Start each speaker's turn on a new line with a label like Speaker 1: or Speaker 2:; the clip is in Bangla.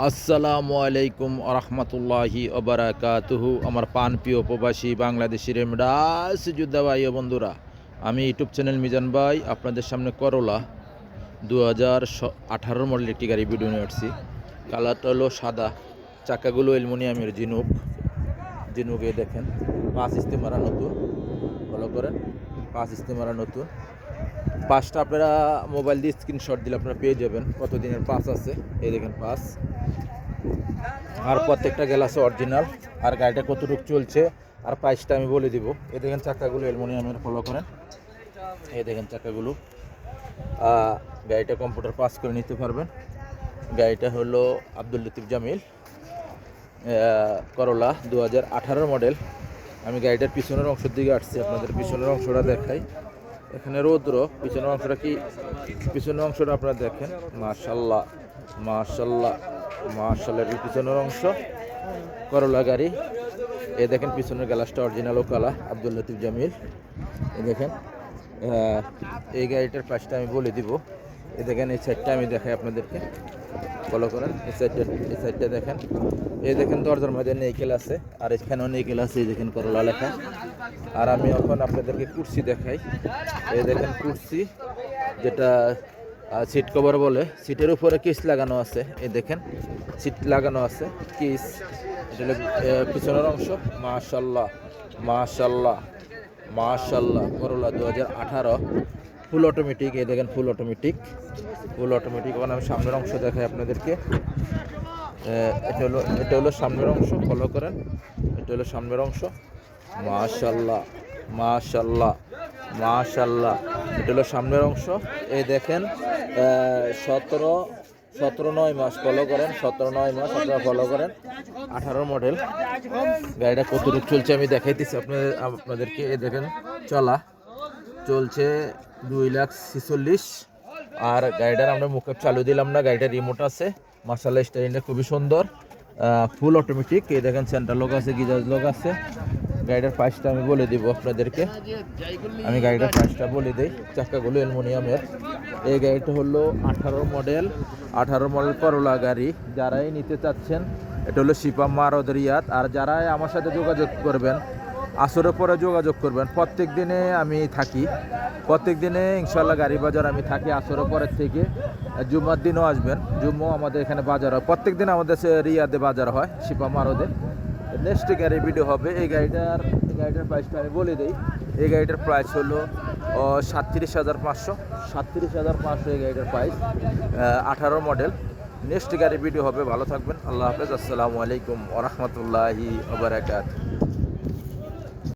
Speaker 1: আসসালামু আলাইকুম আরহামতুল্লাহি ওবারাকাতুহু। আমার পান প্রিয় প্রবাসী বাংলাদেশি রেমডাস যোদ্ধা ভাই ও বন্ধুরা, আমি ইউটিউব চ্যানেল মিজান ভাই আপনাদের সামনে করলা 2018 মডেল একটি গাড়ি ভিডিও নিয়ে আসছি। কালারটা হলো সাদা, চাকাগুলো অ্যালুমিনিয়ামের জিনুকে দেখেন, পাঁচ ইস্তেমারা নতুন, ফলো করেন, পাঁচ ইস্তেমারা নতুন। পাঁচটা আপনারা মোবাইল দিয়ে স্ক্রিনশট দিলে আপনারা পেয়ে যাবেন কতদিনের পাস আছে। এই দেখেন পাস, আর প্রত্যেকটা গ্লাসে অরিজিনাল, আর গাড়িটা কতটুকু চলছে আর প্রাইসটা আমি বলে দিব। এই দেখেন চাকাগুলো অ্যালুমিনিয়ামের, ফলো করেন, এই দেখেন চাকাগুলো। গাড়িটা কম্পিউটার পাস করে নিতে পারবেন। গাড়িটা হলো আব্দুল লতিফ জামিল করলা 2018 মডেল। আমি গাড়িটার পিছনের অংশের দিকে আসছি, আপনাদের পিছনের অংশটা দেখাই। এখানে রৌদ্র, পিছনের অংশটা কি, পিছনের অংশটা আপনারা দেখেন, মাশাল্লাহ মাশাল্লাহ মাশাল্লাহ। পিছনের অংশ করলা গাড়ি। এ দেখেন পিছনের গ্লাসটা অরিজিনাল ও কালা, আব্দুল লতিফ জামিল। এ দেখেন এই গাড়িটার প্রাইসটা আমি বলে দিব। এ দেখেন এই সাইডটা আমি দেখাই আপনাদেরকে, ফলো করেন। এই সাইডটা দেখেন, এই দেখেন দরজার মধ্যে নেইকেল আছে, আর এখানেও নেইকেল আছে, এই দেখেন করলা লেখা। আর আমি এখন আপনাদেরকে কুরসি দেখাই। এই দেখেন কুরসি, যেটা সিট কভার বলে, সিটের উপরে কিস লাগানো আছে। এই দেখেন সিট লাগানো আছে, কিস। এটা হলো পিছনের অংশ। মাশাল্লাহ মাশাল্লাহ মাশাল্লাহ। করলা 2018 ফুল অটোমেটিক। এই দেখেন ফুল অটোমেটিক। এখন আমি সামনের অংশ দেখাই আপনাদেরকে। এটা হলো সামনের অংশ, ফলো করেন। এটা হলো সামনের অংশ। মাশাল্লাহ মাশাল্লাহ মাশাল্লাহ। এটা হলো সামনের অংশ। এই দেখেন 17-9 মাস, ফলো করেন, 17-9 মাস আপনারা ফলো করেন। 18 মডেল। গাড়িটা কতটুকু চলছে আমি দেখাইতেছি আপনাদেরকে। এই দেখেন চলছে 2,46,000। আর গাড়িটার আমরা মুখে চালু দিলাম না, গাড়িটার রিমোট আছে। মাশাআল্লাহ, স্টাইরিংটা খুবই সুন্দর, ফুল অটোমেটিক। এই দেখেন সেন্টার লক আছে, গিজার লক আছে। গাড়িটার প্রাইসটা আমি বলে দিব আপনাদেরকে। আমি গাড়িটার প্রাইসটা বলে দিই। চাকাগুলো অ্যালুমিনিয়ামের। এই গাড়িটা হলো 18 মডেল করলা গাড়ি। যারাই নিতে চাচ্ছেন, এটা হলো শিপা মারদ রিয়াদ। আর যারাই আমার সাথে যোগাযোগ করবেন, আসরের পরে যোগাযোগ করবেন। প্রত্যেক দিনে আমি থাকি, প্রত্যেক দিনে ইনশাল্লাহ গাড়ি বাজার আমি থাকি আসরের পরের থেকে। জুম্মার দিনও আসবেন, জুম্মাও আমাদের এখানে বাজার হয়। প্রত্যেক দিন আমাদের রিয়াদে বাজার হয়, শিপা মারদে। নেক্সট গাড়ি ভিডিও হবে। এই গাড়িটার প্রাইসটা আমি বলে দিই। এই গাড়িটার প্রাইস হলো 37,500। 37,500 এই গাড়িটার প্রাইস, 18 মডেল। নেক্সট গাড়ি ভিডিও হবে। ভালো থাকবেন, আল্লাহ হাফেজ, আসসালামু আলাইকুম ওয়া রাহমাতুল্লাহি ওয়া বারাকাতুহু।